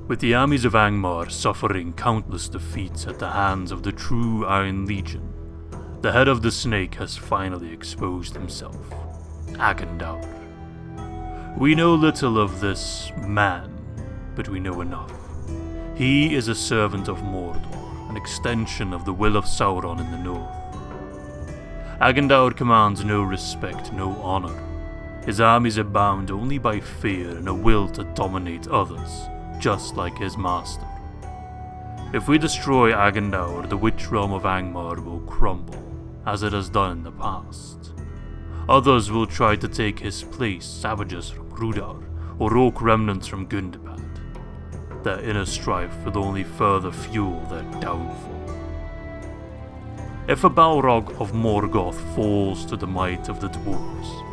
With the armies of Angmar suffering countless defeats at the hands of the true Iron Legion, the head of the snake has finally exposed himself, Agandaûr. We know little of this man, but we know enough. He is a servant of Mordor, an extension of the will of Sauron in the north. Agandaûr commands no respect, no honor. His armies are bound only by fear and a will to dominate others, just like his master. If we destroy Agandaûr, the witch realm of Angmar will crumble, as it has done in the past. Others will try to take his place, savages from Rudar, or orc remnants from Gundabad. Their inner strife will only further fuel their downfall. If a Balrog of Morgoth falls to the might of the dwarves,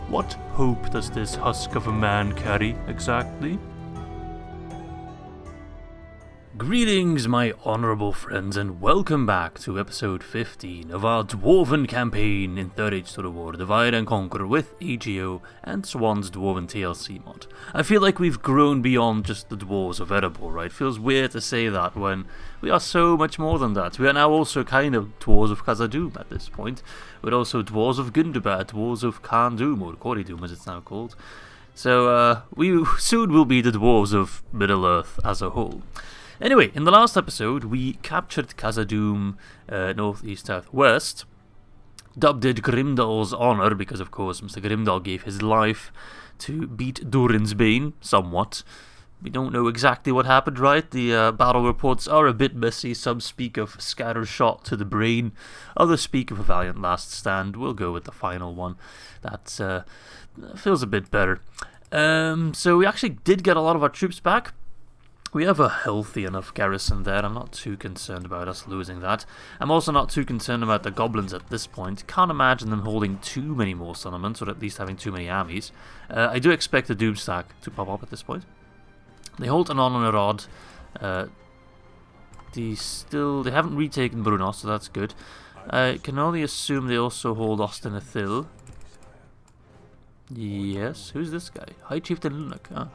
what hope does this husk of a man carry exactly? Greetings, my honourable friends, and welcome back to episode 15 of our Dwarven campaign in 3rd Age Total War Divide and Conquer with AGO and Swan's Dwarven TLC mod. I feel like we've grown beyond just the Dwarves of Erebor, right? Feels weird to say that when we are so much more than that. We are now also kind of Dwarves of Khazad-dûm at this point. We're also Dwarves of Gundabad, Dwarves of Khan-dûm, or Khori-dûm as it's now called. So we soon will be the Dwarves of Middle-earth as a whole. Anyway, in the last episode, we captured Khazad-dûm, northeast, southwest, dubbed it Grimdal's Honor, because of course Mr. Grimdal gave his life to beat Durins Bane, somewhat. We don't know exactly what happened, right? The battle reports are a bit messy. Some speak of scatter shot to the brain, others speak of a valiant last stand. We'll go with the final one. That feels a bit better. So we actually did get a lot of our troops back. We have a healthy enough garrison there. I'm not too concerned about us losing that. I'm also not too concerned about the goblins at this point. Can't imagine them holding too many more settlements, or at least having too many armies. I do expect the Doomstack to pop up at this point. They hold Anon and Arod. They haven't retaken Brunos, so that's good. I can only assume they also hold Ostenithil. Yes, who's this guy? High Chieftain Lunuk, huh?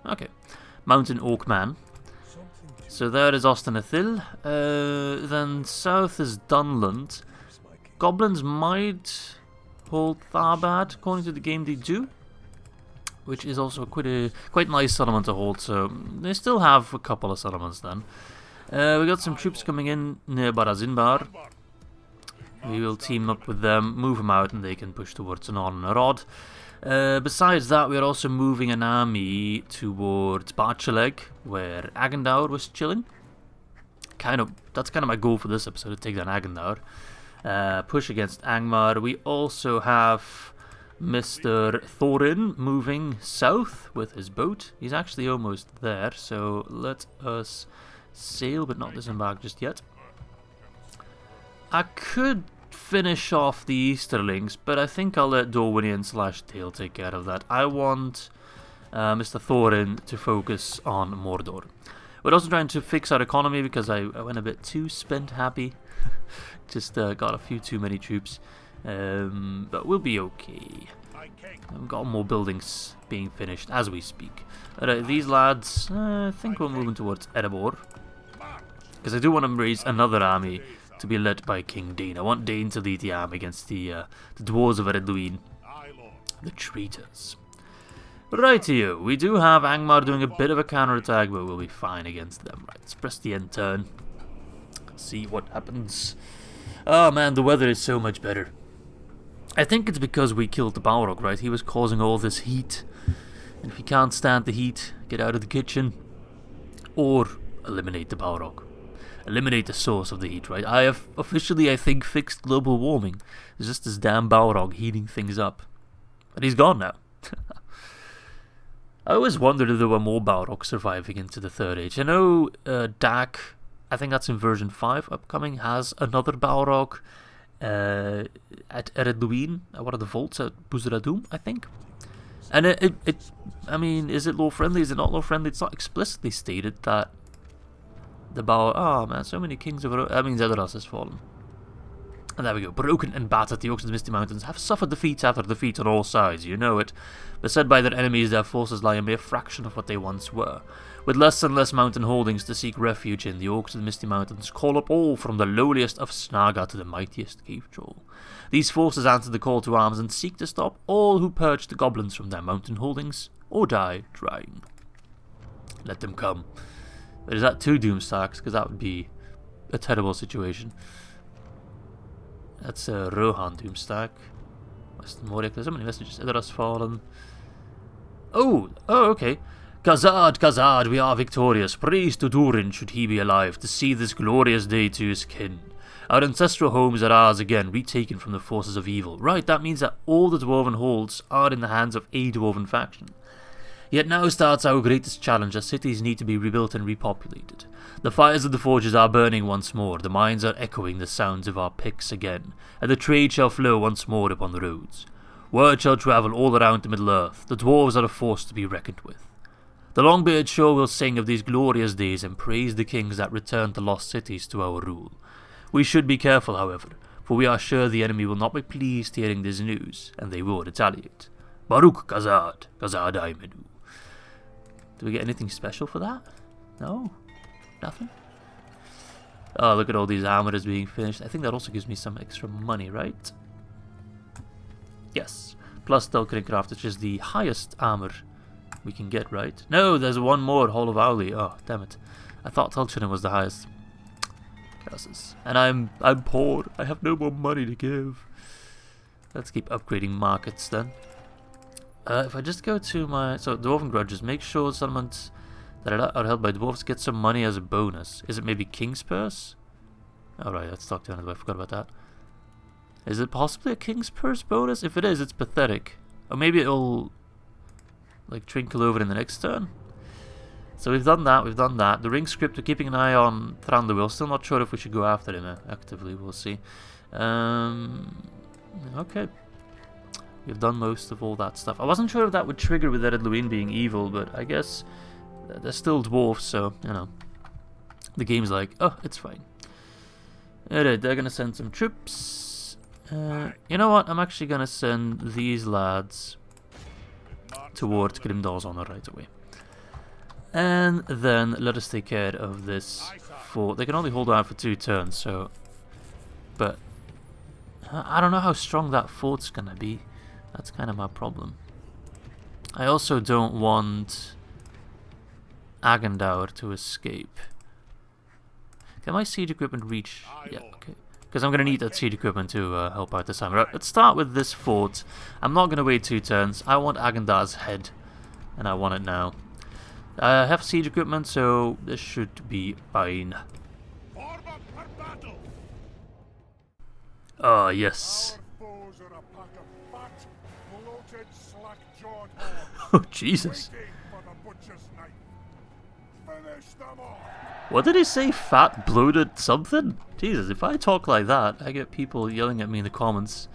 Okay, Mountain Orc Man. So there is Ostenithil. Then south is Dunland. Goblins might hold Tharbad, according to the game they do, which is also quite nice settlement to hold. So they still have a couple of settlements then. We got some troops coming in near Barazinbar. We will team up with them, move them out, and they can push towards Anon and Arod. Besides that, we are also moving an army towards Barchaleg, where Agandaûr was chilling. That's kind of my goal for this episode, to take down Agandaûr. Push against Angmar. We also have Mr. Thorin moving south with his boat. He's actually almost there, so let us sail, but not disembark just yet. I could finish off the Easterlings, but I think I'll let Dorwinian/Dale take care of that. I want Mr. Thorin to focus on Mordor. We're also trying to fix our economy because I went a bit too spend happy. Just got a few too many troops, but we'll be okay. I've got more buildings being finished as we speak. Alright, these lads, I think we're moving towards Erebor, because I do want to raise another army to be led by King Dane. I want Dane to lead the army against the Dwarves of Eregion, the traitors. Rightio, we do have Angmar doing a bit of a counterattack, but we'll be fine against them. Right, let's press the end turn. See what happens. Oh man, the weather is so much better. I think it's because we killed the Balrog, right? He was causing all this heat. And if you can't stand the heat, get out of the kitchen. Or eliminate the Balrog. Eliminate the source of the heat, right? I have officially, I think, fixed global warming. It's just this damn Balrog heating things up. But he's gone now. I always wondered if there were more Balrogs surviving into the 3rd Age. I know Dak, I think that's in version 5 upcoming, has another Balrog at Eregion, at one of the vaults at Buzradum, I think. And I mean, is it lore friendly? Is it not lore friendly? It's not explicitly stated that the Balrog. Oh man, so many kings of. That means Edoras has fallen. And there we go. Broken and battered, the Orcs of the Misty Mountains have suffered defeat after defeat on all sides, you know it. Beset by their enemies, their forces lie a mere fraction of what they once were. With less and less mountain holdings to seek refuge in, the Orcs of the Misty Mountains call up all from the lowliest of Snaga to the mightiest cave troll. These forces answer the call to arms and seek to stop all who purge the goblins from their mountain holdings, or die trying. Let them come. But is that 2 doom stacks? Because that would be a terrible situation. That's a Rohan Doomstack. Western Moria, there's so many messages. Idar has fallen. Oh, okay. Khazad, Khazad, we are victorious. Praise to Durin, should he be alive, to see this glorious day to his kin. Our ancestral homes are ours again, retaken from the forces of evil. Right, that means that all the Dwarven holds are in the hands of a Dwarven faction. Yet now starts our greatest challenge, as cities need to be rebuilt and repopulated. The fires of the forges are burning once more, the mines are echoing the sounds of our picks again, and the trade shall flow once more upon the roads. Word shall travel all around the Middle-earth, the dwarves are a force to be reckoned with. The Longbeard sure will sing of these glorious days and praise the kings that returned the lost cities to our rule. We should be careful, however, for we are sure the enemy will not be pleased hearing this news, and they will retaliate. Baruch Khazad, Khazad Aimenu. Do we get anything special for that? No? Nothing? Oh, look at all these armors being finished. I think that also gives me some extra money, right? Yes. Plus Telkrincraft, which is the highest armor we can get, right? No, there's one more, Hall of Owly. Oh, damn it. I thought Telchinen was the highest. Curses. And I'm poor. I have no more money to give. Let's keep upgrading markets then. If I just go to my... So, Dwarven Grudges. Make sure settlements that are held by dwarves get some money as a bonus. Is it maybe King's Purse? Alright, let's talk to another. I forgot about that. Is it possibly a King's Purse bonus? If it is, it's pathetic. Or maybe it'll... like, trinkle over in the next turn. So we've done that, The Ring Script, we're keeping an eye on Thranduil. Still not sure if we should go after him actively, we'll see. Okay. We've done most of all that stuff. I wasn't sure if that would trigger with Ered Luin being evil, but I guess they're still dwarfs, so, you know. The game's like, oh, it's fine. Alright, they're gonna send some troops. You know what? I'm actually gonna send these lads towards Grimdal's Honor right away. And then let us take care of this fort. They can only hold out for 2 turns, so... But... I don't know how strong that fort's gonna be. That's kind of my problem. I also don't want Agandaûr to escape. Can my siege equipment reach? Yeah, okay. Because I'm going to need that siege equipment to help out this time. Right, let's start with this fort. I'm not going to wait 2 turns. I want Agandaûr's head. And I want it now. I have siege equipment, so this should be fine. Ah, yes. Oh, Jesus. What did he say? Fat, bloated, something? Jesus, if I talk like that, I get people yelling at me in the comments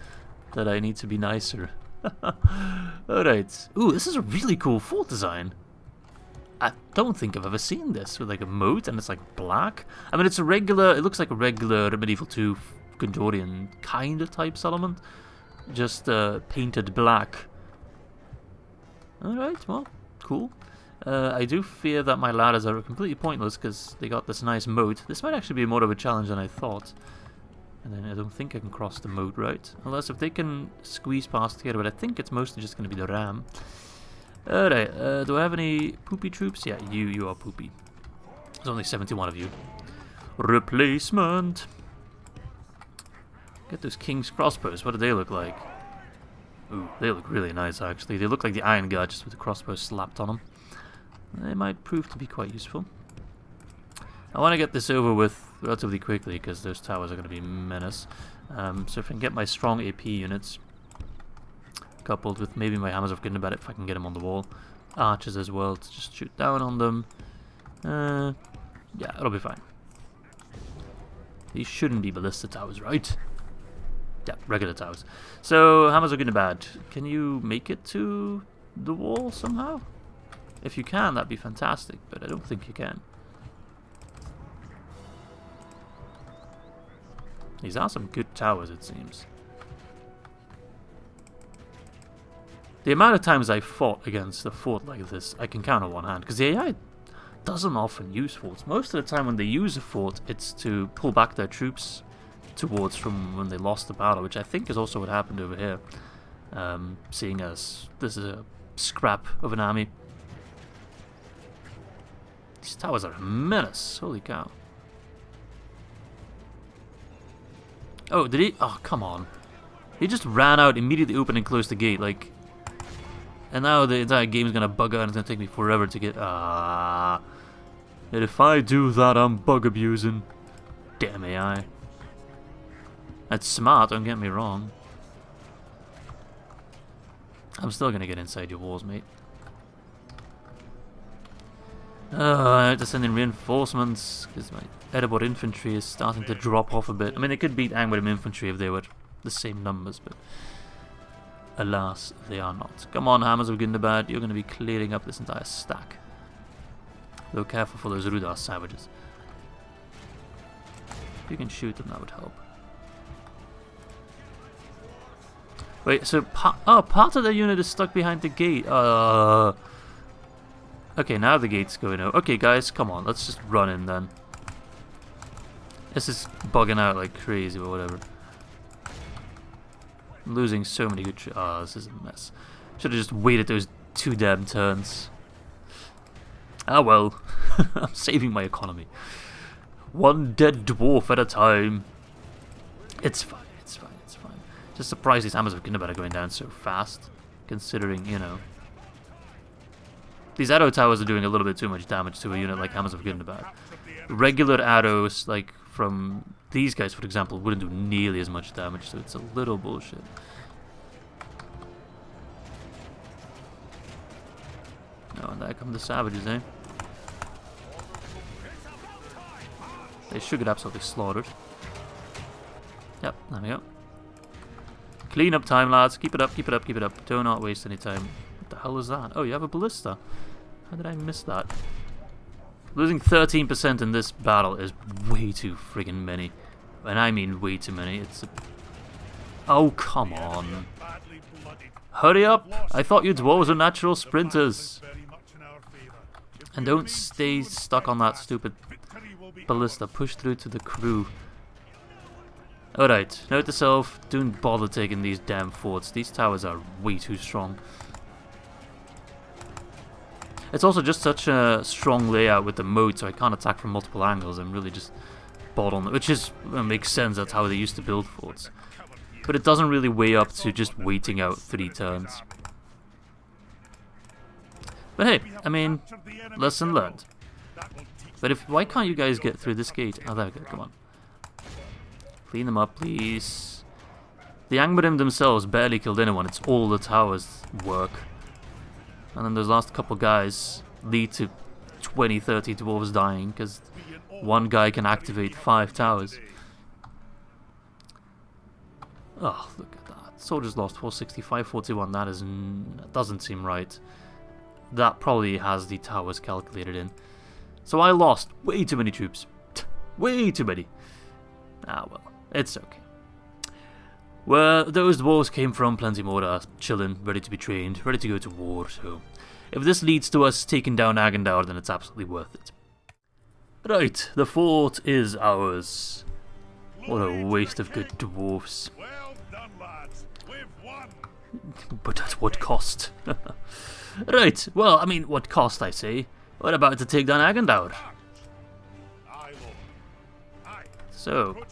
that I need to be nicer. Alright. Ooh, this is a really cool fort design. I don't think I've ever seen this with like a moat and it's like black. I mean, it's a regular, it looks like a regular Medieval 2 Gondorian kind of type settlement. Just painted black. Alright, well, cool. I do fear that my ladders are completely pointless because they got this nice moat. This might actually be more of a challenge than I thought. And then I don't think I can cross the moat, right? Unless if they can squeeze past here, but I think it's mostly just going to be the ram. Alright, do I have any poopy troops? Yeah, you are poopy. There's only 71 of you. Replacement! Get those King's crossbows, what do they look like? Ooh, they look really nice actually. They look like the Iron Guard just with the crossbow slapped on them. They might prove to be quite useful. I want to get this over with relatively quickly because those towers are going to be menace. So if I can get my strong AP units coupled with maybe my Hammers of Gundabad if I can get them on the wall. Archers as well to just shoot down on them. Yeah, it'll be fine. These shouldn't be ballista towers, right? Yeah, regular towers. So, Hammers of Gundabad, can you make it to the wall somehow? If you can, that'd be fantastic, but I don't think you can. These are some good towers, it seems. The amount of times I fought against a fort like this, I can count on one hand, because the AI doesn't often use forts. Most of the time when they use a fort, it's to pull back their troops towards from when they lost the battle, which I think is also what happened over here. Seeing as this is a scrap of an army. These towers are a menace, holy cow. Oh, did he? Oh, come on. He just ran out, immediately opened and closed the gate, like... And now the entire game is gonna bug out and it's gonna take me forever to get... And if I do that, I'm bug abusing. Damn AI. That's smart, don't get me wrong. I'm still gonna get inside your walls, mate. I have to send in reinforcements, because my Erebor infantry is starting to drop off a bit. I mean, they could beat Angmar infantry if they were the same numbers, but alas, they are not. Come on, Hammers of Gundabad, you're going to be clearing up this entire stack. Though careful for those Rudar savages. If you can shoot them, that would help. Wait, so part of the unit is stuck behind the gate. Okay, now the gate's going out. Okay, guys, come on, let's just run in then. This is bugging out like crazy or whatever. I'm losing so many good... this is a mess. Should have just waited those 2 damn turns. Ah well, I'm saving my economy. One dead dwarf at a time. It's fine, it's fine, it's fine. Just surprised these Hammers of Gundabad are going down so fast, considering, you know... These arrow towers are doing a little bit too much damage to a unit like Hammers of Gundabad. Regular arrows, like from these guys, for example, wouldn't do nearly as much damage, so it's a little bullshit. Oh, and there come the savages, eh? They should get absolutely slaughtered. Yep, there we go. Clean up time, lads. Keep it up, keep it up, keep it up. Do not waste any time. What the hell is that? Oh, you have a ballista. How did I miss that? Losing 13% in this battle is way too friggin' many. And I mean way too many. It's a... Oh, come on. Hurry up! I thought you dwarves were natural sprinters. And don't stay stuck on that stupid ballista. Push through to the crew. Alright, note to self, don't bother taking these damn forts. These towers are way too strong. It's also just such a strong layout with the moat, so I can't attack from multiple angles. I'm really just bottleneck, which is makes sense. That's how they used to build forts. But it doesn't really weigh up to just waiting out 3 turns. But hey, I mean, lesson learned. But why can't you guys get through this gate? Oh, there we go. Come on, clean them up, please. The Angmarim themselves barely killed anyone. It's all the towers' work. And then those last couple guys lead to 20, 30 dwarves dying because one guy can activate 5 towers. Oh, look at that. Soldiers lost 465, 41. That doesn't seem right. That probably has the towers calculated in. So I lost way too many troops. Way too many. Ah, well, it's okay. Where those dwarves came from, plenty more are chilling, ready to be trained, ready to go to war, so... If this leads to us taking down Agandaûr, then it's absolutely worth it. Right, the fort is ours. What a waste of good dwarves. Well done, lads. We've won. But at what cost? Right, well, I mean, what cost, I say. We're about to take down Agandaûr. So,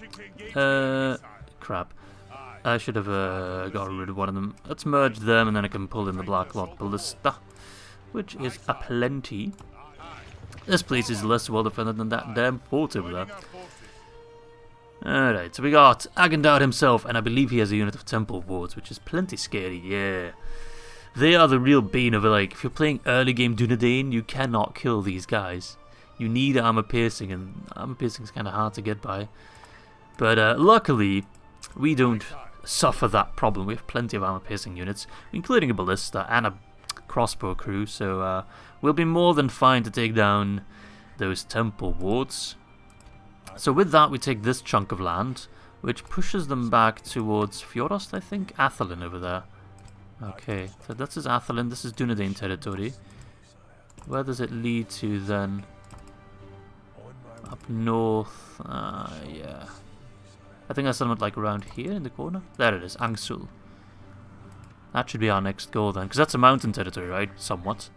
crap. I should have got rid of one of them. Let's merge them and then I can pull in the Black Lot Ballista, which is a plenty. This place is less well defended than that damn fort over there. Alright, so we got Agandaûr himself, and I believe he has a unit of temple wards, which is plenty scary, yeah. They are the real bane of it. Like, if you're playing early game Dunedain, you cannot kill these guys. You need armor piercing, and armor piercing is kind of hard to get by. But luckily, we don't suffer that problem. We have plenty of armor piercing units, including a ballista and a crossbow crew, so we'll be more than fine to take down those temple wards. So with that, we take this chunk of land, which pushes them back towards Fjorost, I think? Athelin over there. Okay, so this is Athelin, this is Dunedain territory. Where does it lead to then? Up north, yeah. I think that's somewhat like around here in the corner. There it is, Angsul. That should be our next goal then, because that's a mountain territory, right? Somewhat.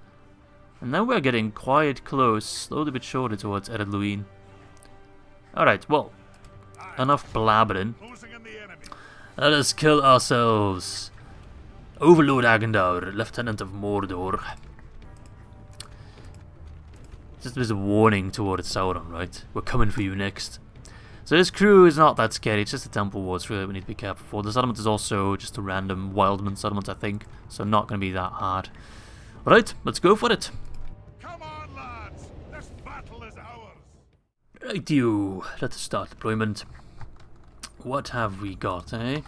And now we're getting quite close, slowly but surely, towards Eregion. Alright, well, enough blabbering. Let us kill ourselves. Overlord Agandaûr, Lieutenant of Mordor. Just as a warning towards Sauron, right? We're coming for you next. So this crew is not that scary, it's just a temple war, it's really we need to be careful for. The settlement is also just a random wildman settlement, I think, so not going to be that hard. Alright, let's go for it. Come on, lads! This battle is ours! Right, you. Let us start deployment. What have we got, eh?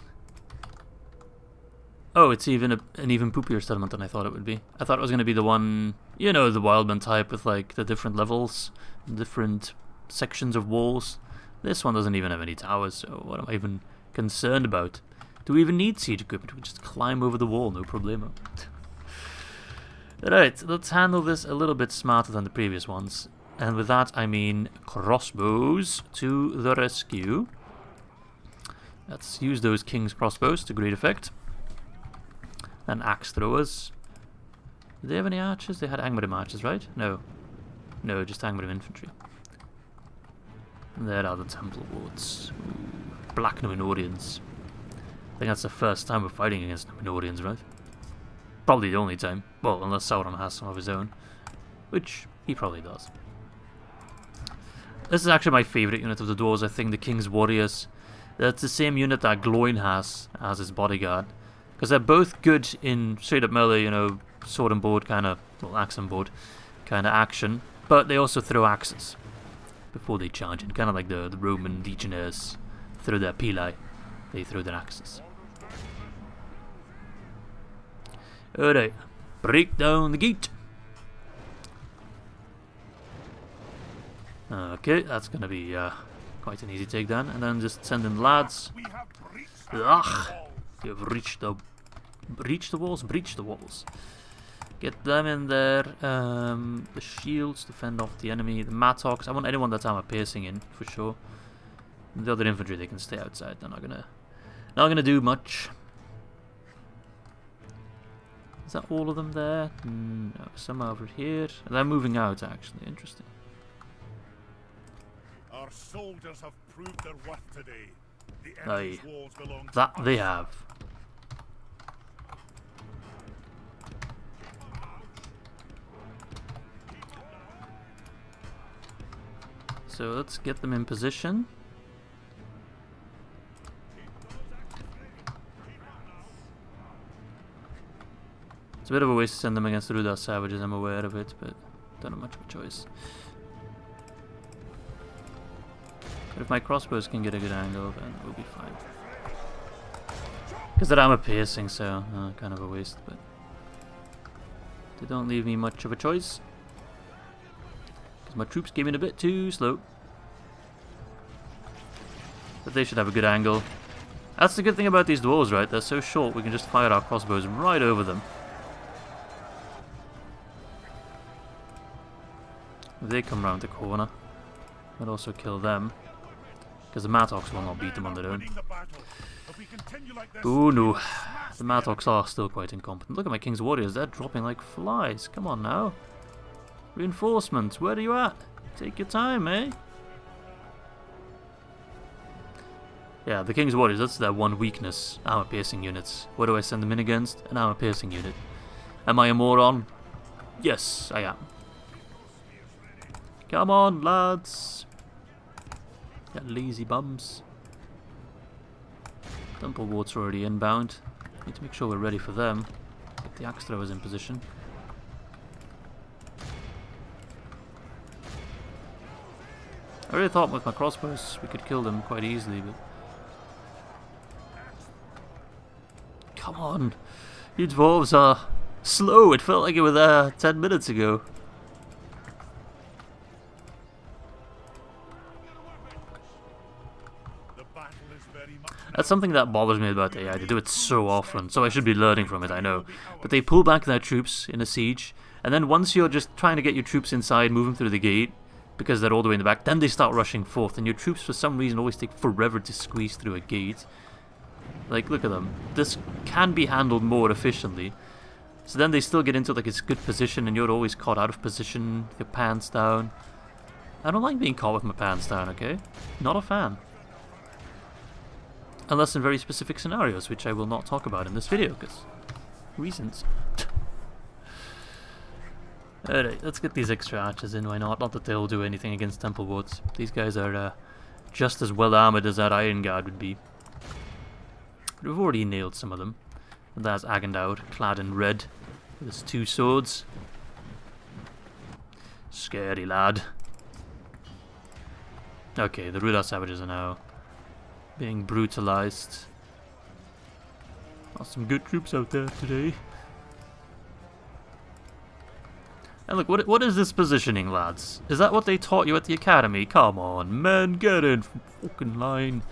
Oh, it's even an even poopier settlement than I thought it would be. I thought it was going to be the one, you know, the wildman type with like the different levels, different sections of walls. This one doesn't even have any towers, so what am I even concerned about? Do we even need siege equipment? We just climb over the wall, no problemo. Right, let's handle this a little bit smarter than the previous ones. And with that I mean crossbows to the rescue. Let's use those king's crossbows to great effect. And axe throwers. Did they have any archers? They had Angmarim archers, right? No. No, just Angmarim infantry. There are the temple wards. Ooh, black Númenóreans. I think that's the first time we're fighting against Númenóreans, right? Probably the only time. Well, unless Sauron has some of his own. Which he probably does. This is actually my favourite unit of the dwarves, I think, the King's Warriors. That's the same unit that Lachláinns has as his bodyguard. Because they're both good in straight up melee, you know, sword and board kind of, well, axe and board kind of action. But they also throw axes before they charge in, kind of like the Roman legionnaires throw their pili, they throw their axes. Alright, break down the gate. Okay, that's going to be quite an easy takedown, and then just send in lads. Ugh, you've breached the walls. Get them in there. The shields to fend off the enemy. The mattocks. I want anyone that's armor piercing in for sure. The other infantry, they can stay outside. They're not gonna do much. Is that all of them there? No, some over here. They're moving out actually. Interesting. Our soldiers have proved their worth today. The Aye, enemy's walls belong to that us. they have. So let's get them in position. It's a bit of a waste to send them against Rudar savages, I'm aware of it, but don't have much of a choice. But if my crossbows can get a good angle, then we'll be fine. Because they're armor piercing, so kind of a waste, but they don't leave me much of a choice. Because my troops came in a bit too slow. But they should have a good angle. That's the good thing about these dwarves, right? They're so short, we can just fire our crossbows right over them. If they come round the corner, we'll also kill them. Because the mattocks will not beat them on their own. Oh no, the mattocks are still quite incompetent. Look at my King's Warriors, they're dropping like flies. Come on now. Reinforcements, where are you at? Take your time, eh? Yeah, the King's Warriors, that's their one weakness. Armor piercing units. What do I send them in against? An armor piercing unit. Am I a moron? Yes, I am. Come on, lads. You lazy bums. Temple wards are already inbound. Need to make sure we're ready for them. Get the axe throwers in position. I really thought with my crossbows we could kill them quite easily, but... Come on! You dwarves are slow! It felt like you were there 10 minutes ago. The battle is very That's something that bothers me about AI. They do it so often, so I should be learning from it, I know. But they pull back their troops in a siege, and then once you're just trying to get your troops inside, moving through the gate, because they're all the way in the back, then they start rushing forth, and your troops for some reason always take forever to squeeze through a gate. Like, look at them. This can be handled more efficiently. So then they still get into like a good position, and you're always caught out of position, your pants down. I don't like being caught with my pants down, okay? Not a fan. Unless in very specific scenarios, which I will not talk about in this video, because reasons. Alright, let's get these extra archers in, why not? Not that they'll do anything against temple wards. These guys are just as well armoured as that Iron Guard would be. But we've already nailed some of them. And there's Agandaûr, clad in red, with his 2 swords. Scary lad. Okay, the Rudar savages are now being brutalized. Some good troops out there today. And look, what is this positioning, lads? Is that what they taught you at the academy? Come on, men, get in fucking line.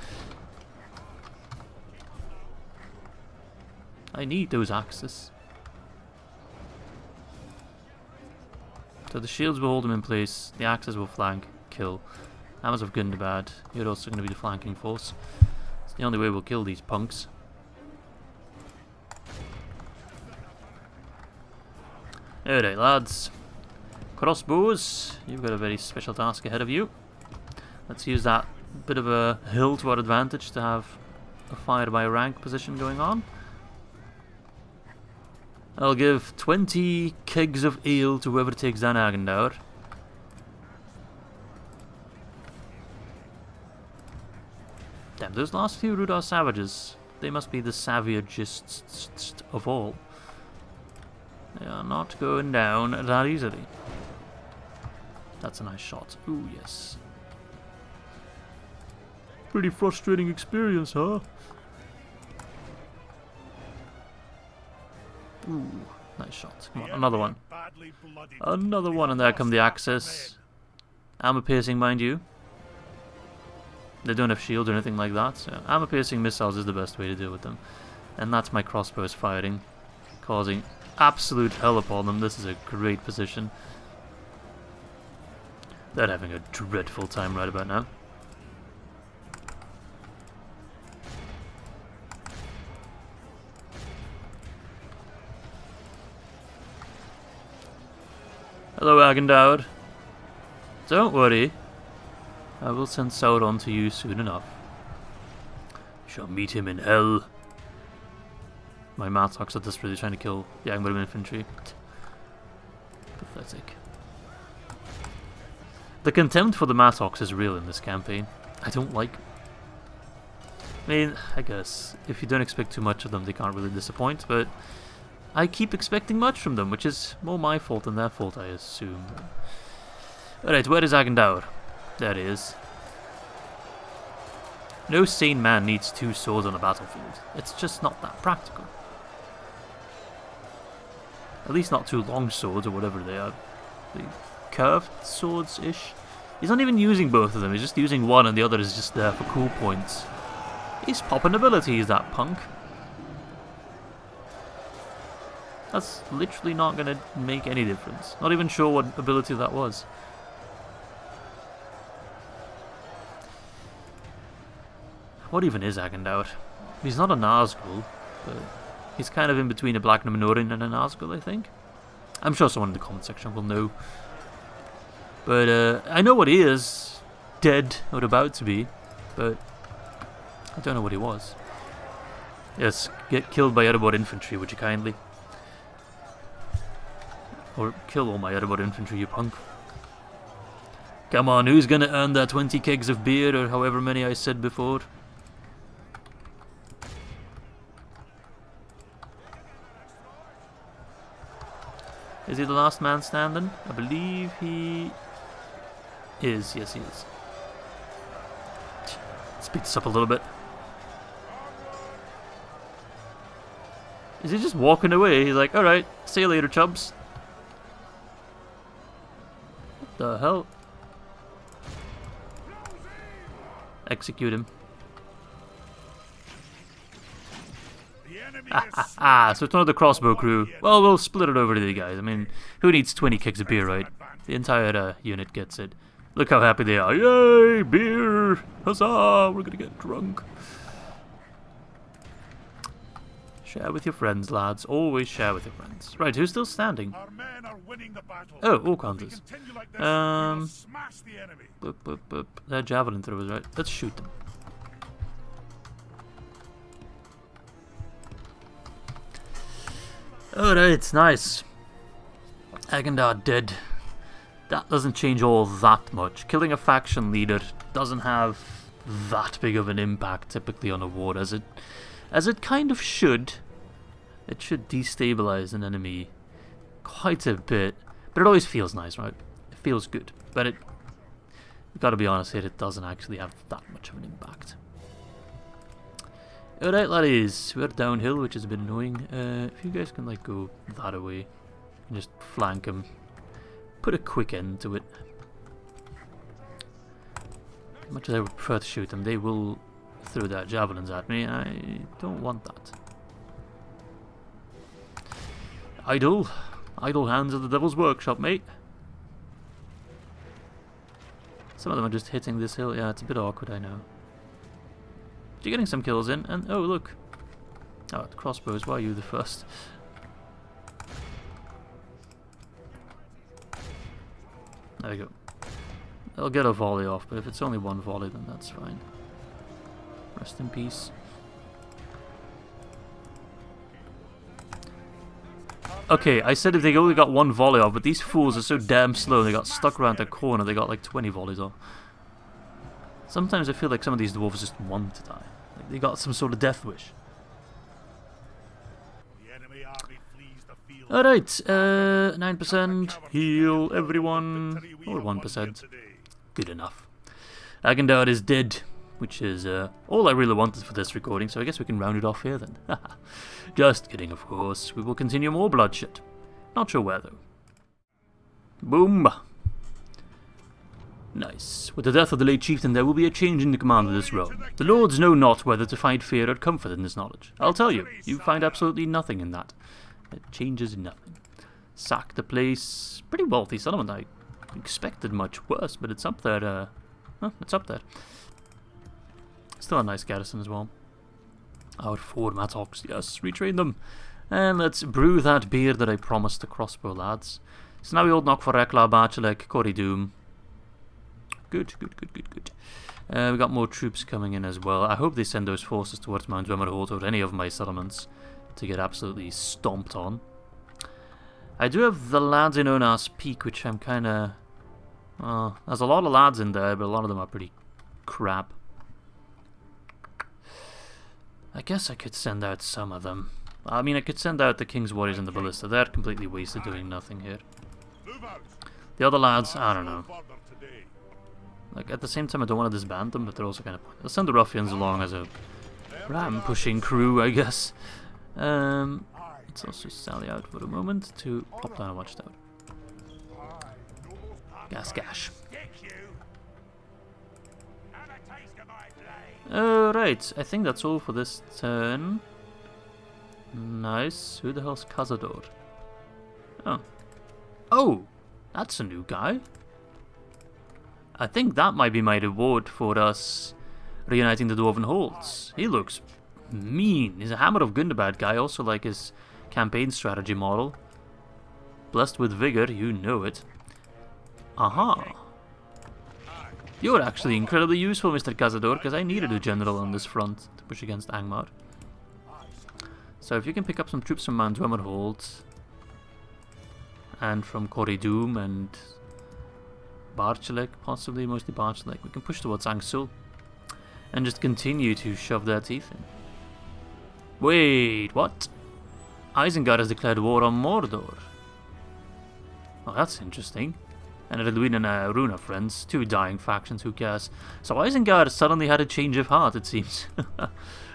I need those axes. So the shields will hold them in place, the axes will flank, kill. Hammers of Gundabad, you're also going to be the flanking force. It's the only way we'll kill these punks. Alright lads, crossbows, you've got a very special task ahead of you. Let's use that bit of a hill to our advantage to have a fire by rank position going on. I'll give 20 kegs of ale to whoever takes down Agandaûr. Damn, those last few Rudar savages, they must be the savagest of all. They are not going down that easily. That's a nice shot. Ooh, yes. Pretty frustrating experience, huh? Ooh, nice shot. Come on, another one. Another one, and there come the axes. Armor piercing, mind you. They don't have shields or anything like that, so armor piercing missiles is the best way to deal with them. And that's my crossbows firing, causing absolute hell upon them. This is a great position. They're having a dreadful time right about now. Hello Agandaûr. Don't worry. I will send Sauron to you soon enough. You shall meet him in hell. My Mattox are desperately trying to kill the Young infantry. Pathetic. The contempt for the Mattox is real in this campaign. I don't like... I mean, I guess, if you don't expect too much of them, they can't really disappoint, but I keep expecting much from them, which is more my fault than their fault, I assume. Alright, where is Agandaûr? There he is. No sane man needs 2 swords on a battlefield. It's just not that practical. At least not 2 long swords or whatever they are. The curved swords-ish. He's not even using both of them, he's just using one and the other is just there for cool points. He's popping abilities, that punk. That's literally not going to make any difference. Not even sure what ability that was. What even is Agandaûr? He's not a Nazgul, but he's kind of in between a Black Numenorean and a Nazgul, I think. I'm sure someone in the comment section will know. But I know what he is. Dead, or about to be. But I don't know what he was. Yes, get killed by Erebor infantry, would you kindly? Or kill all my Erebor infantry, you punk. Come on, who's gonna earn that 20 kegs of beer, or however many I said before? Is he the last man standing? I believe he is. Yes, he is. Speed this up a little bit. Is he just walking away? He's like, alright, see you later, chubs. What the hell? The enemy Ah, is ah, slain. ah, so it's one of the crossbow crew. Well, we'll split it over to the guys. I mean, who needs 20 kegs of beer, right? The entire unit gets it. Look how happy they are. Yay, beer! Huzzah! We're gonna get drunk. Share with your friends, lads. Always share with your friends. Right, who's still standing? Our men are winning the battle. Oh, all If we counters. continue like this, we will smash the enemy. Boop, boop, boop. They're javelin throwers, right? Let's shoot them. Alright, nice. Agandaûr dead. That doesn't change all that much. Killing a faction leader doesn't have that big of an impact typically on a war as it kind of should. It should destabilize an enemy quite a bit, but it always feels nice, right? It feels good, but we've got to be honest here, it doesn't actually have that much of an impact. Alright, laddies, we're downhill, which is a bit annoying. If you guys can like go that away and just flank them, put a quick end to it. As much as I would prefer to shoot them, they will throw their javelins at me. I don't want that. Idle hands of the devil's workshop, mate. Some of them are just hitting this hill. Yeah, it's a bit awkward, I know. You're getting some kills in, and oh look. Oh, the crossbows, why are you the first? There we go. They'll get a volley off, but if it's only one volley, then that's fine. Rest in peace. Okay, I said if they only got one volley off, but these fools are so damn slow, they got stuck around the corner, they got like 20 volleys off. Sometimes I feel like some of these dwarves just want to die. Like they got some sort of death wish. Alright, 9%, heal everyone, or 1%. Good enough. Agandaûr is dead, which is all I really wanted for this recording, so I guess we can round it off here then. Just kidding, of course. We will continue more bloodshed. Not sure where, though. Boom! Nice. With the death of the late chieftain, there will be a change in the command of this realm. The lords know not whether to find fear or comfort in this knowledge. I'll tell you, you find absolutely nothing in that. It changes nothing. Sack the place. Pretty wealthy settlement. I expected much worse, but it's up there. It's up there. Still a nice garrison as well. Our 4 mattocks, yes, retrain them. And let's brew that beer that I promised the crossbow lads. So now we hold knock for Rekla, Bachelek, Corridum. Good. We got more troops coming in as well. I hope they send those forces towards Mount Wemmerholt or any of my settlements to get absolutely stomped on. I do have the lads in Onas Peak, which I'm kind of... there's a lot of lads in there, but a lot of them are pretty crap. I guess I could send out some of them. I mean, I could send out the King's Warriors and the Ballista. They're completely wasted doing nothing here. The other lads, I don't know. Like, at the same time, I don't want to disband them, but they're also kind of... I'll send the ruffians along as a ram-pushing crew, I guess. Let's also sally out for a moment to pop down a watchtower. Gash. Alright, I think that's all for this turn. Nice. Who the hell's Cazador? Oh, that's a new guy. I think that might be my reward for us reuniting the Dwarven Holds. He looks mean. He's a Hammer of Gundabad guy, also like his campaign strategy model. Blessed with vigor, you know it. Aha. You're actually incredibly useful, Mr. Cazador, because I needed a general on this front to push against Angmar. So if you can pick up some troops from Mount Wemmerholt and from Corridum and Barchelek, possibly, mostly Barchelek, we can push towards Angsul and just continue to shove their teeth in. Wait, what? Isengard has declared war on Mordor. Oh, that's interesting. And Redwin and Arun are friends, 2 dying factions, who cares? So Isengard suddenly had a change of heart, it seems.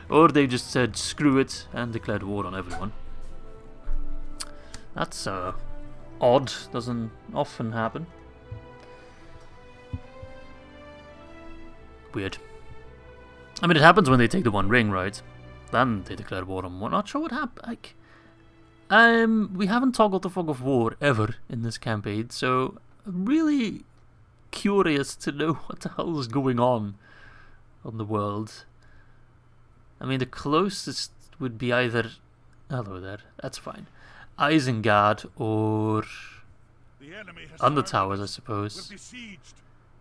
Or they just said screw it and declared war on everyone. That's odd, doesn't often happen. Weird. I mean, it happens when they take the One Ring, right? Then they declare war on one. Not sure what happened. Like, we haven't toggled the fog of war ever in this campaign, so I'm really curious to know what the hell is going on the world. I mean, the closest would be either... Hello there, that's fine. Isengard or... on the towers, I suppose.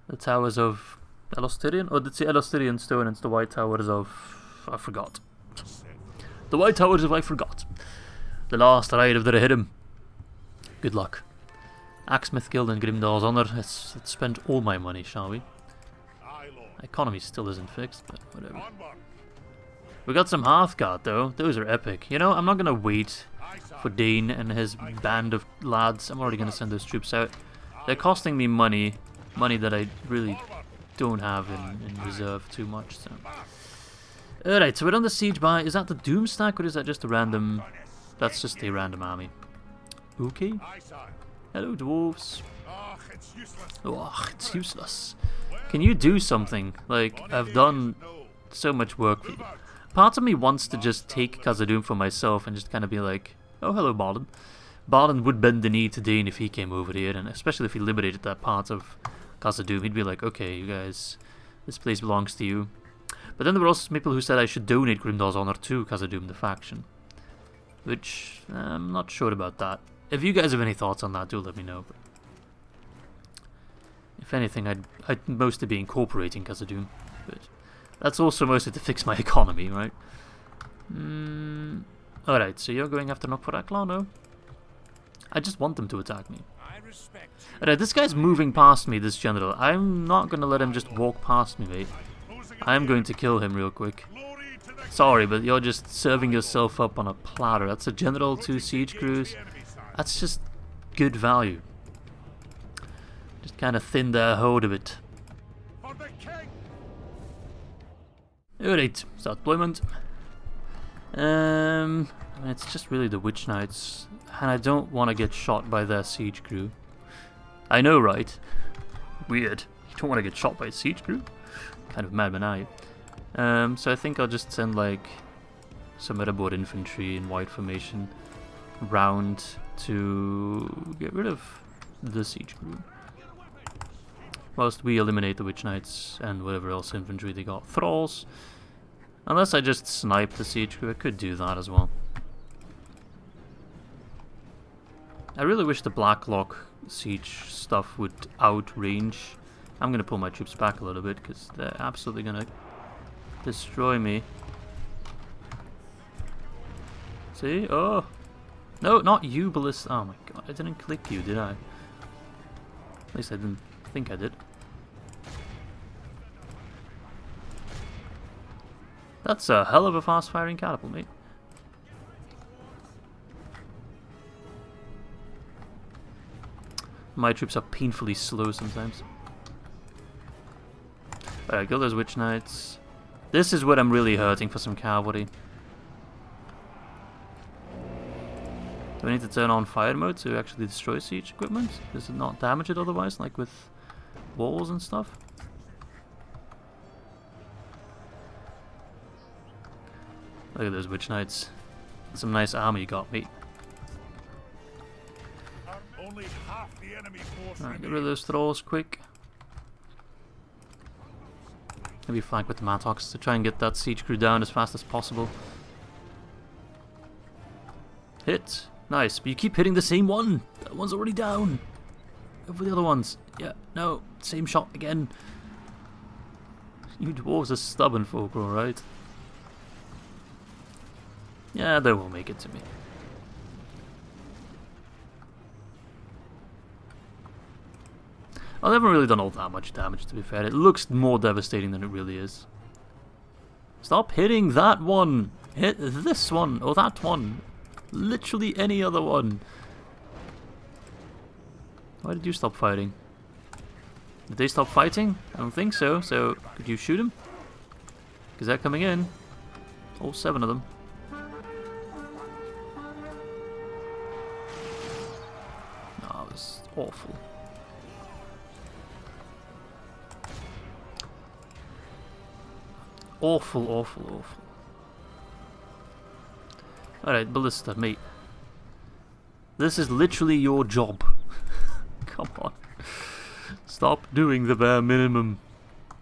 The towers of Elostirian? Or it's the Elostirian stone, it's the white towers of... I forgot. The white towers of I forgot. The last ride of the Rohirrim. Good luck. Axsmith Guild and Grimdal's Honour. Let's spend all my money, shall we? Economy still isn't fixed, but whatever. We got some Hearthguard though. Those are epic. You know, I'm not gonna wait for Dane and his band of lads. I'm already gonna send those troops out. They're costing me money that I really don't have in reserve too much. So, alright. So we're on the siege by. Is that the Doom stack or is that just a random? That's just a random army. Okay. Hello, dwarves. Oh, it's useless. Can you do something? Like, I've done so much work for you. Part of me wants to just take Khazad-dûm for myself and just kind of be like, oh, hello, Balin. Balin would bend the knee to Dane if he came over here, and especially if he liberated that part of Khazad-dûm, he'd be like, okay, you guys, this place belongs to you. But then there were also some people who said I should donate Grimdal's Honour to Khazad-dûm, the faction. Which, I'm not sure about that. If you guys have any thoughts on that, do let me know. But if anything, I'd mostly be incorporating Khazad-dûm. But that's also mostly to fix my economy, right? Alright, so you're going after Nokfarakla, no? I just want them to attack me. Alright, this guy's moving past me, this general. I'm not going to let him just walk past me, mate. I'm going to kill him real quick. Sorry, but you're just serving yourself up on a platter. That's a general, 2 siege crews. That's just good value. Just kind of thin their horde a bit. Alright, start deployment. It's just really the Witch Knights, and I don't want to get shot by their siege crew. I know, right? Weird. You don't want to get shot by a siege crew? Kind of madman, are you? So I think I'll just send like some Erebor infantry in white formation round to get rid of the siege crew. Whilst we eliminate the Witch Knights and whatever else infantry they got. Thralls. Unless I just snipe the siege crew, I could do that as well. I really wish the Blacklock siege stuff would outrange. I'm going to pull my troops back a little bit because they're absolutely going to destroy me. See? Oh! No, not you, Ballista. Oh my god, I didn't click you, did I? At least I didn't think I did. That's a hell of a fast-firing catapult, mate. My troops are painfully slow sometimes. Alright, kill those Witch Knights. This is what I'm really hurting for some cavalry. Do I need to turn on fire mode to actually destroy siege equipment? Does it not damage it otherwise, like with walls and stuff? Look at those Witch Knights. Some nice armor you got, mate. Alright, get rid of those thralls quick. Maybe flank with the Mattocks to try and get that siege crew down as fast as possible. Hit. Nice, but you keep hitting the same one. That one's already down. Go for the other ones. Yeah, no, same shot again. You dwarves are stubborn folk, alright. Yeah, they will make it to me. Well, they haven't really done all that much damage, to be fair. It looks more devastating than it really is. Stop hitting that one! Hit this one, or that one. Literally any other one. Why did you stop fighting? Did they stop fighting? I don't think so. So, could you shoot them? Because they're coming in. All 7 of them. Oh, that was awful. Awful, awful, awful. Alright, Ballista, mate. This is literally your job. Come on. Stop doing the bare minimum.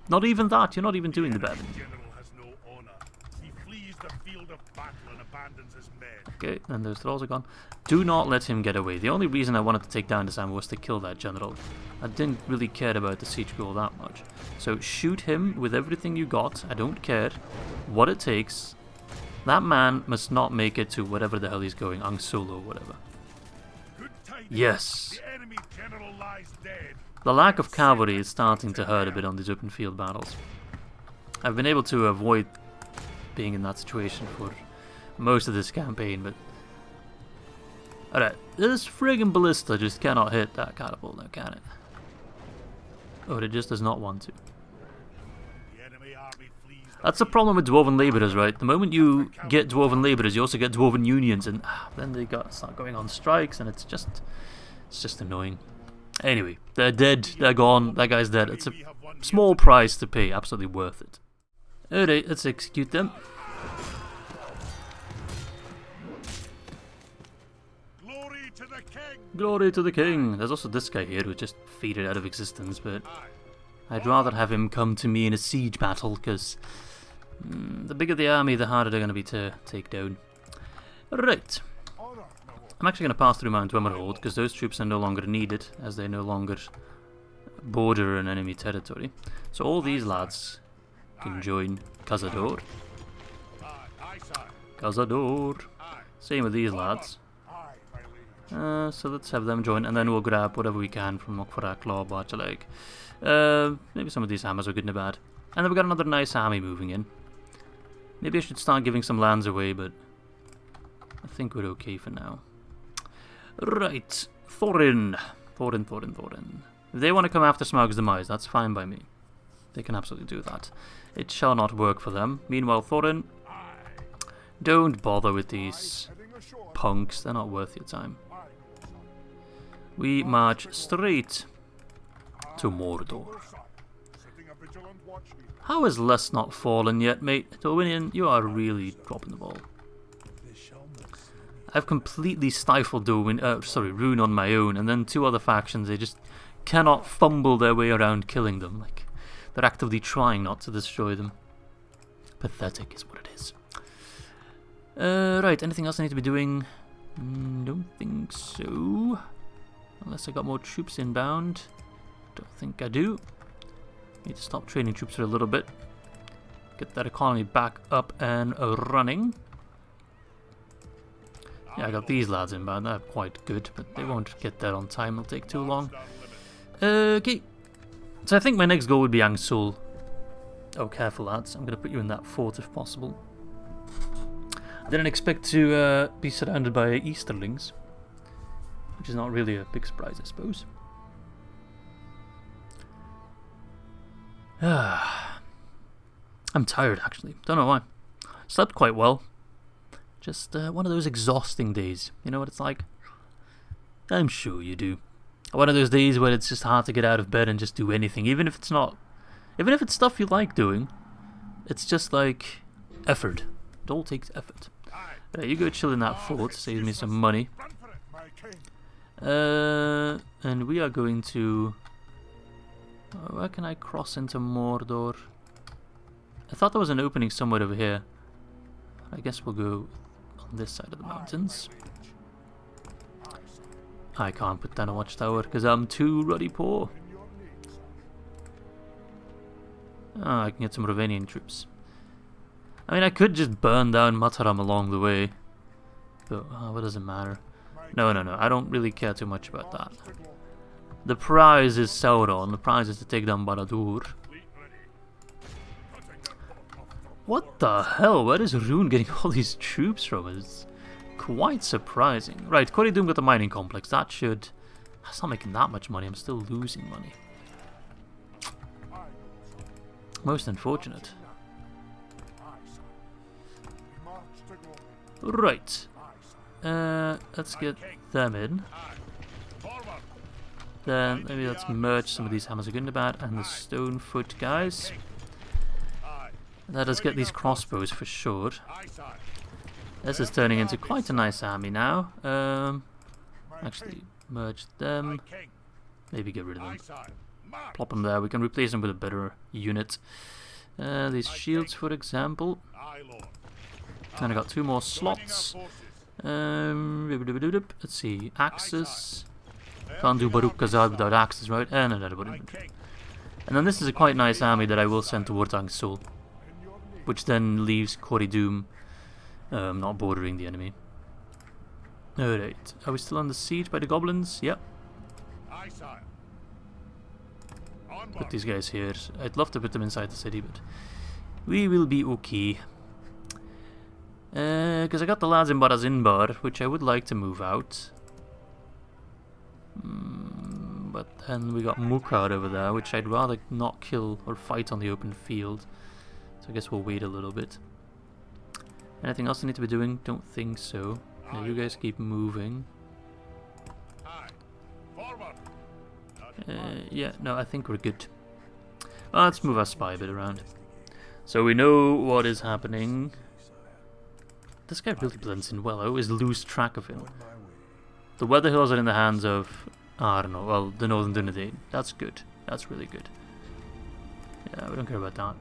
Not even that, you're not even doing the bare minimum. General has no honor. He flees the field of battle and abandons his men. Okay, and those thralls are gone. Do not let him get away. The only reason I wanted to take down this army was to kill that general. I didn't really care about the siege goal that much. So shoot him with everything you got. I don't care what it takes. That man must not make it to whatever the hell he's going. Ang Solo or whatever. Good tidings. Yes. The enemy general lies dead. The lack of cavalry is starting to hurt a bit on these open field battles. I've been able to avoid being in that situation for most of this campaign, but... Alright, this friggin' ballista just cannot hit that catapult now, can it? Oh, it just does not want to. The enemy army flees the That's the problem with Dwarven Labourers, right? The moment you get Dwarven Labourers, you also get Dwarven Unions, and then they start going on strikes, and it's just annoying. Anyway, they're dead, they're gone, that guy's dead. It's a small price to pay, absolutely worth it. Alright, let's execute them. Glory to the king. Glory to the king! There's also this guy here who just faded out of existence, but I'd rather have him come to me in a siege battle, because the bigger the army, the harder they're going to be to take down. Right. I'm actually going to pass through Mount Emerald, because those troops are no longer needed, as they no longer border an enemy territory. So all these lads can join Cazador. Cazador. Same with these lads. So let's have them join, and then we'll grab whatever we can from Mokfarak, Law, Barchaleg. Maybe some of these hammers are good and bad. And then we've got another nice army moving in. Maybe I should start giving some lands away, but I think we're okay for now. Right, Thorin. Thorin. If they want to come after Smaug's demise, that's fine by me. They can absolutely do that. It shall not work for them. Meanwhile, Thorin, don't bother with these punks. They're not worth your time. We march straight to Mordor. How has Les not fallen yet, mate? Dorwinian, you are really dropping the ball. I've completely stifled Rune on my own, and then two other factions, they just cannot fumble their way around killing them. Like, they're actively trying not to destroy them. Pathetic is what it is. Right, anything else I need to be doing? Don't think so. Unless I got more troops inbound. Don't think I do. Need to stop training troops for a little bit. Get that economy back up and running. Yeah, I got these lads inbound. They're quite good, but they won't get there on time. It'll take too long. Okay. So I think my next goal would be Angsul. Oh, careful, lads. I'm going to put you in that fort if possible. I didn't expect to be surrounded by Easterlings, which is not really a big surprise, I suppose. I'm tired, actually. Don't know why. Slept quite well. Just one of those exhausting days. You know what it's like? I'm sure you do. One of those days where it's just hard to get out of bed and just do anything, even if it's not. Even if it's stuff you like doing, it's just like effort. It all takes effort. You go chill in that fort, save me some money. And we are going to... where can I cross into Mordor? I thought there was an opening somewhere over here. I guess we'll go on this side of the mountains. I can't put down a watchtower because I'm too ruddy poor. Oh, I can get some Ravanian troops. I mean, I could just burn down Mataram along the way. But, what does it matter? No, I don't really care too much about that. The prize is Sauron. The prize is to take down Barad-dûr. What the hell? Where is Rune getting all these troops from? It's quite surprising. Right, Corridum got the mining complex. That should... That's not making that much money. I'm still losing money. Most unfortunate. Right. Let's get them in. Then maybe let's merge some of these Hammers of Gundabad and the Stonefoot guys. Let us get these crossbows for sure. This is turning into quite a nice army now. Actually, merge them. Maybe get rid of them. Plop them there. We can replace them with a better unit. These shields, for example. And I got 2 more slots. Let's see. Axes. Can't do Baruch Khazad without axes, right? And another one. And then this is a quite nice army that I will send towards Agandaûr, which then leaves Corridum not bordering the enemy. Alright. Are we still under siege by the goblins? Yep. Put these guys here. I'd love to put them inside the city, but we will be okay. Because I got the lads in Barazinbar, which I would like to move out. But then we got Mukar over there, which I'd rather not kill or fight on the open field. So I guess we'll wait a little bit. Anything else I need to be doing? Don't think so. Now you guys keep moving. Yeah, no, I think we're good. Let's move our spy a bit around. So we know what is happening. This guy really blends in well. I always lose track of him. The Weather Hills are in the hands of, I don't know, well, the Northern Durin. That's good. That's really good. Yeah, we don't care about that.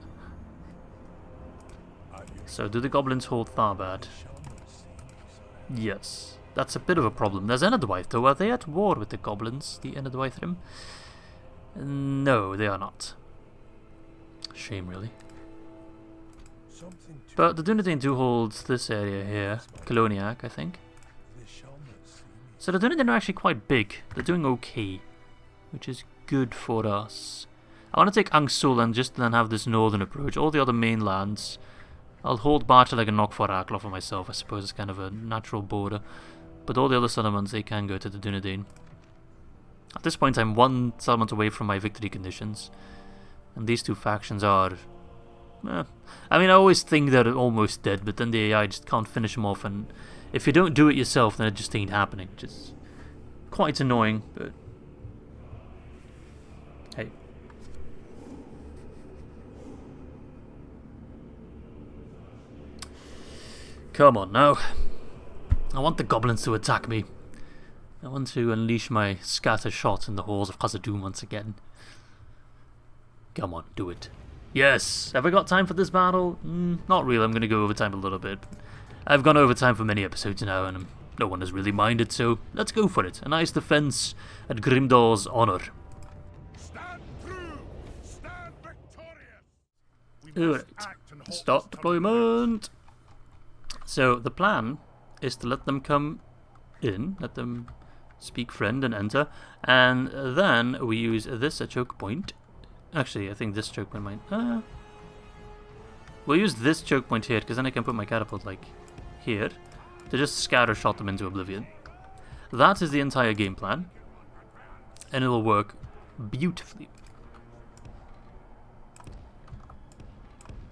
So, do the goblins hold Tharbad? Yes. That's a bit of a problem. There's Enedwaith, though. Are they at war with the goblins, the Enedwaithrim? No, they are not. Shame, really. But the Durin do hold this area here. Coloniac, I think. So the Durin are actually quite big. They're doing okay, which is good for us. I want to take Agandaûr and just then have this northern approach. All the other mainlands, I'll hold Barteleg and knock for Aklo for myself. I suppose it's kind of a natural border. But all the other settlements, they can go to the Durin. At this point, I'm 1 settlement away from my victory conditions. And these 2 factions are... I mean, I always think they're almost dead, but then the AI just can't finish them off, and if you don't do it yourself, then it just ain't happening, which is quite annoying, but hey. Come on now. I want the goblins to attack me. I want to unleash my scatter shot in the halls of Khazad-dûm once again. Come on, do it. Yes! Have I got time for this battle? Not really, I'm going to go over time a little bit. I've gone over time for many episodes now, and no one has really minded, so let's go for it. A nice defense at Grimdor's honor. Stand true! Stand victorious! Alright, start deployment! So, the plan is to let them come in, let them speak friend and enter, and then we use this as a choke point. Actually, I think this choke point might... we'll use this choke point here, because then I can put my catapult, like, here, to just scatter shot them into oblivion. That is the entire game plan, and it will work beautifully.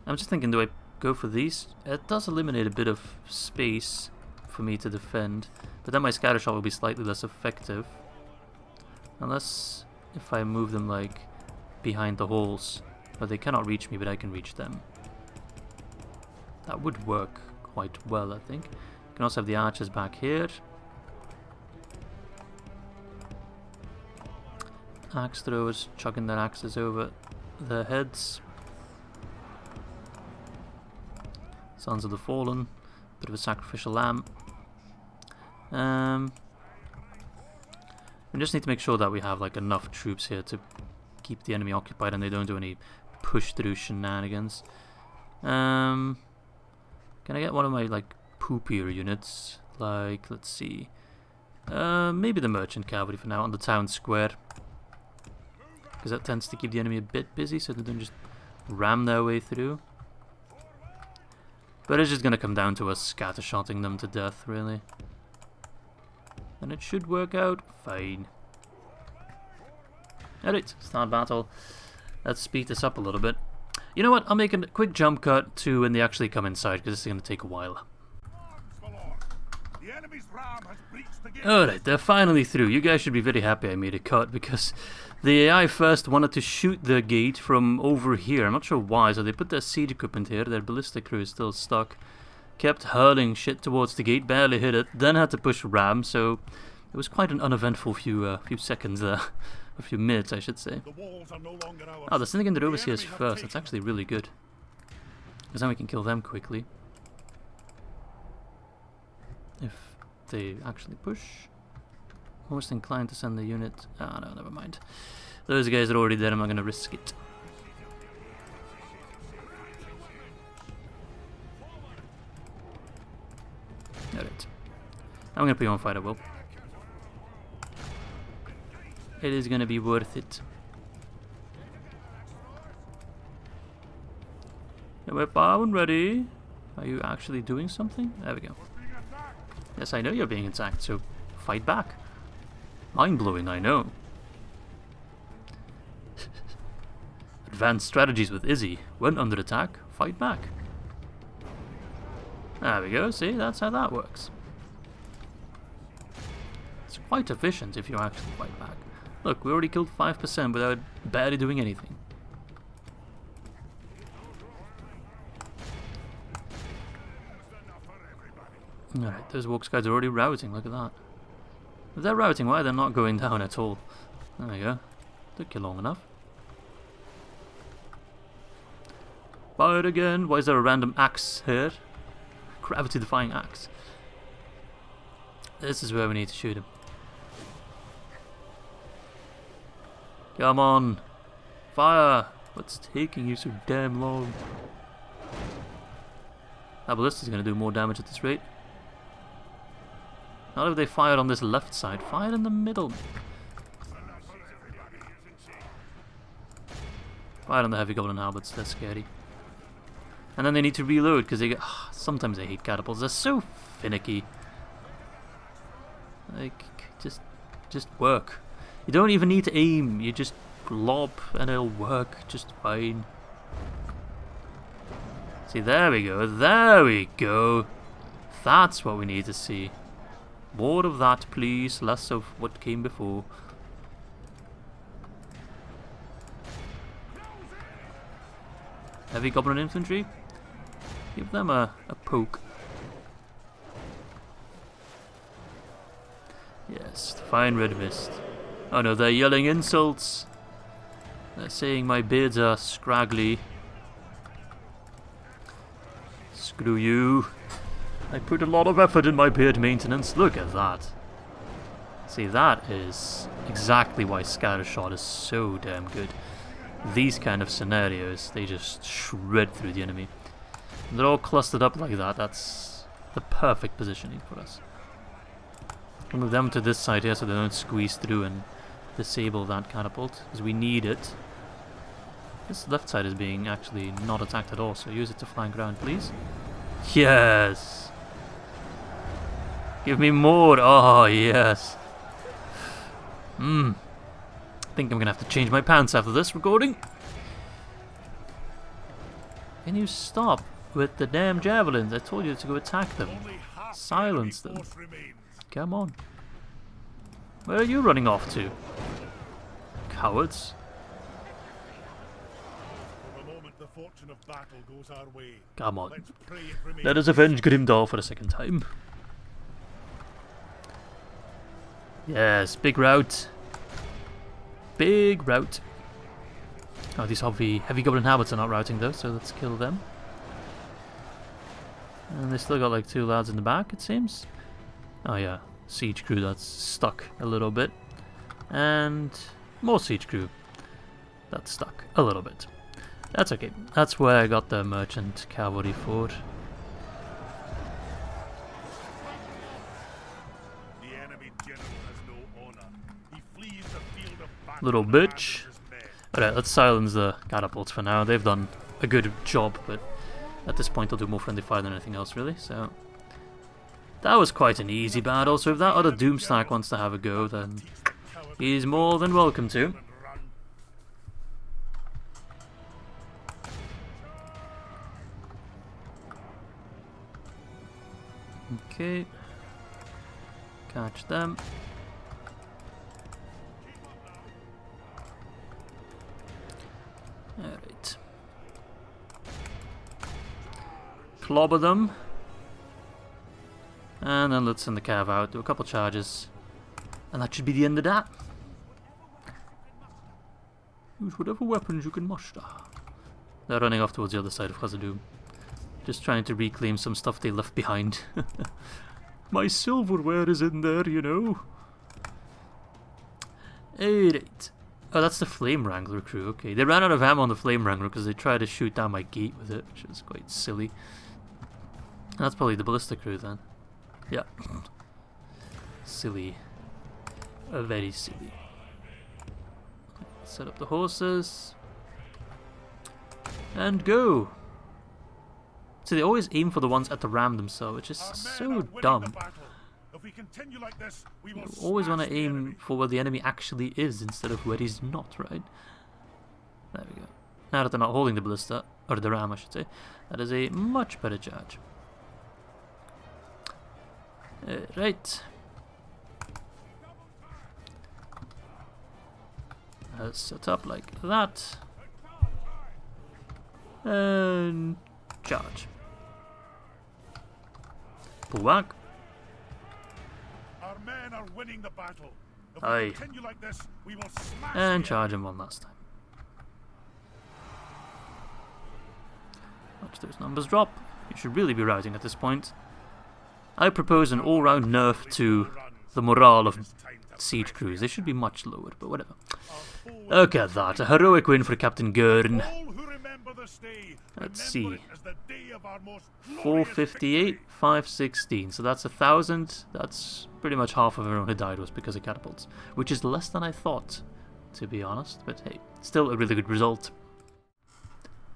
I'm just thinking, do I go for these? It does eliminate a bit of space for me to defend, but then my scatter shot will be slightly less effective. Unless, if I move them, like, behind the halls, but they cannot reach me, but I can reach them. That would work quite well, I think. You can also have the archers back here. Axe throwers chucking their axes over their heads. Sons of the Fallen, bit of a sacrificial lamb. We just need to make sure that we have like enough troops here to keep the enemy occupied and they don't do any push through shenanigans. Can I get one of my like poopier units? Like, let's see. Maybe the merchant cavalry for now on the town square, because that tends to keep the enemy a bit busy so they don't just ram their way through. But it's just gonna come down to us scattershotting them to death, really. And it should work out fine. Alright, start battle. Let's speed this up a little bit. You know what, I'll make a quick jump cut to when they actually come inside, because this is going to take a while. Alright, they're finally through. You guys should be very happy I made a cut, because the AI first wanted to shoot the gate from over here. I'm not sure why, so they put their siege equipment here. Their ballistic crew is still stuck. kept hurling shit towards the gate, barely hit it, then had to push ram, so it was quite an uneventful few seconds there. A few minutes, I should say. The walls are no longer ours. Oh, they're sending in their overseers enemy have first. taken That's actually really good. Because then we can kill them quickly. If they actually push. Most inclined to send the unit. Ah, no, never mind. Those guys are already there. I'm not going to risk it. Alright. I'm going to put you on fire, I will. It is going to be worth it. We're far and ready. Are you actually doing something? There we go. Yes, I know you're being attacked, so fight back. Mind-blowing, I know. Advanced strategies with Izzy. When under attack, fight back. There we go, see, that's how that works. It's quite efficient if you actually fight back. Look, we already killed 5% without barely doing anything. Alright, those walk guys are already routing, look at that. If they're routing, why are they not going down at all? There we go. Took you long enough. Fire again. Why is there a random axe here? Gravity defying axe. This is where we need to shoot him. Come on. Fire. What's taking you so damn long? That ballista's going to do more damage at this rate. Not if they fired on this left side. Fire in the middle. Fire on the heavy goblin halberds. They're scary. And then they need to reload because they get. Sometimes I hate catapults. They're so finicky. Like, just work. You don't even need to aim. You just lob and it'll work just fine. See, there we go. There we go. That's what we need to see. More of that, please. Less of what came before. Heavy goblin infantry. Give them a poke. Yes, fine red mist. Oh no, they're yelling insults. They're saying my beards are scraggly. Screw you. I put a lot of effort in my beard maintenance. Look at that. See, that is exactly why Scattershot is so damn good. These kind of scenarios, they just shred through the enemy. And they're all clustered up like that. That's the perfect positioning for us. I'll move them to this side here so they don't squeeze through and disable that catapult, because we need it. This left side is being actually not attacked at all, so use it to flank around, please. Yes! Give me more! Oh, yes! I think I'm gonna have to change my pants after this recording. Can you stop with the damn javelins? I told you to go attack them. Silence them. Come on. Where are you running off to? Cowards. Come on. Let us avenge Grimdall for a second time. Yes, big rout. Big rout. Oh, these heavy goblin habits are not routing though, so let's kill them. And they still got like 2 lads in the back, it seems. Oh yeah, siege crew that's stuck a little bit. And more siege crew that's stuck a little bit. That's okay. That's where I got the merchant cavalry for. Little bitch. Alright, let's silence the catapults for now. They've done a good job, but at this point they'll do more friendly fire than anything else, really. So that was quite an easy battle. So if that other Doomstack wants to have a go, then he's more than welcome to. Okay. Catch them. Alright. Clobber them. And then let's send the cav out, do a couple charges. And that should be the end of that. Use whatever weapons you can muster. They're running off towards the other side of Khazad-dûm. Just trying to reclaim some stuff they left behind. My silverware is in there, you know. Alright. Oh, that's the Flame Wrangler crew. Okay, they ran out of ammo on the Flame Wrangler because they tried to shoot down my gate with it, which is quite silly. That's probably the Ballista crew then. Yeah. Silly. Very silly. Set up the horses. And go! So they always aim for the ones at the ram themselves, which is so dumb. If we continue like this, we will You always want to aim for where the enemy actually is instead of where he's not, right? There we go. Now that they're not holding the ballista, or the ram I should say, that is a much better charge. Right. Set up like that. And charge. Pull back. Our men are winning the battle. If Aye. we continue like this, we will smash And the charge him one last time. Watch those numbers drop. You should really be routing at this point. I propose an all-round nerf to the morale of siege crews. They should be much lower, but whatever. Look at that. A heroic win for Captain Durin. Let's see. 458, 516. So that's 1,000. That's pretty much half of everyone who died was because of catapults. Which is less than I thought, to be honest. But hey, still a really good result.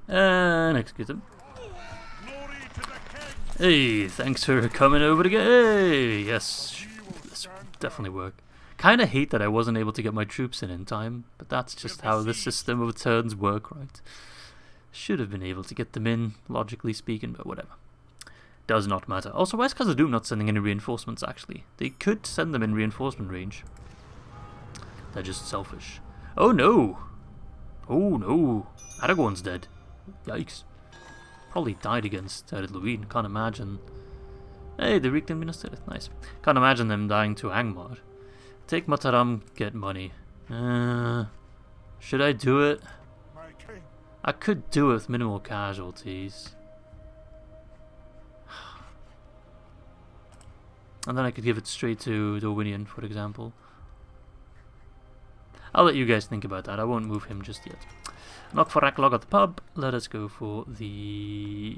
And execute them. Hey, thanks for coming over again. Hey, yes, this will definitely work. Kinda hate that I wasn't able to get my troops in time, but that's just how the system of turns work, right? Should have been able to get them in, logically speaking, but whatever. Does not matter. Also, why is Khazad-dûm not sending any reinforcements, actually? They could send them in reinforcement range. They're just selfish. Oh no! Oh no! Aragorn's dead. Yikes. Probably died against Durin. Can't imagine. Hey, they reclaimed Minas Tirith. Nice. Can't imagine them dying to Angmar. Take Mataram, get money. Should I do it? I could do it with minimal casualties. And then I could give it straight to Dorwinion, for example. I'll let you guys think about that. I won't move him just yet. Knock for Raklog at the pub. Let us go for the...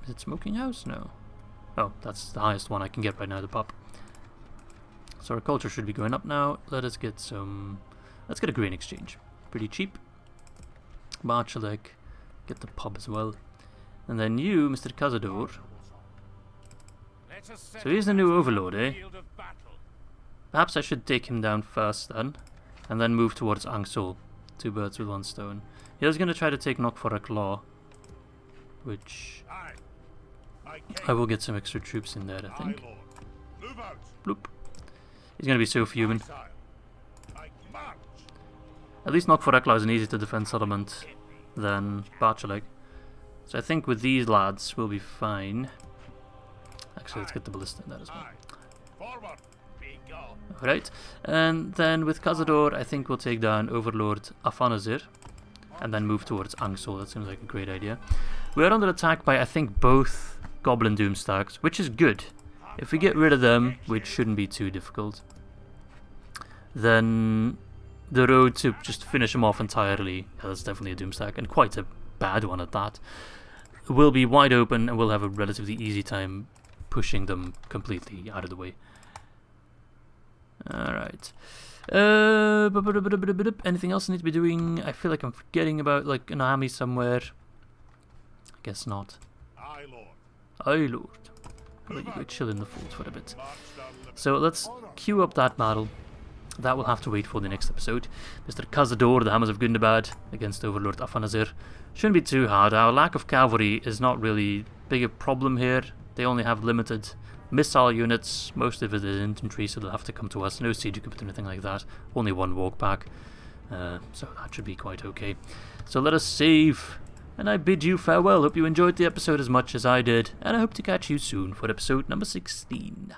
Is it Smoking House? No. Oh, that's the highest one I can get right now, the pub. So our culture should be going up now. Let us get some... Let's get a grain exchange. Pretty cheap. Barchalek. Get the pub as well. And then you, Mr. Agandaûr. So he's the new overlord, eh? Perhaps I should take him down first then. And then move towards Angsol. 2 birds with 1 stone. He was going to try to take Knock for a Claw. Which... I will get some extra troops in there, I think. Bloop. He's going to be so fuming. At least Knock for Ekla is an easy to defend settlement than Barchalek. So I think with these lads we'll be fine. Actually, let's get the ballista in there as well. Alright, and then with Agandaûr I think we'll take down Overlord Afanazir and then move towards Angsol. That seems like a great idea. We are under attack by I think both Goblin Doomstacks, which is good. If we get rid of them, which shouldn't be too difficult, then the road to just finish them off entirely, yeah, that's definitely a Doomstack, and quite a bad one at that, will be wide open and we'll have a relatively easy time pushing them completely out of the way. Alright. Anything else I need to be doing? I feel like I'm forgetting about like an army somewhere. I guess not. Aye, Lord. Aye, Lord. I'll let you go chill in the fort for a bit. So let's queue up that battle. That will have to wait for the next episode. Mr. Agandaûr, the Hammers of Gundabad, against Overlord Afanazir. Shouldn't be too hard. Our lack of cavalry is not really big a problem here. They only have limited missile units. Most of it is infantry, so they'll have to come to us. No siege equipment or anything like that. Only 1 walk back. So that should be quite okay. So let us save And I bid you farewell. Hope you enjoyed the episode as much as I did, and I hope to catch you soon for episode number 16.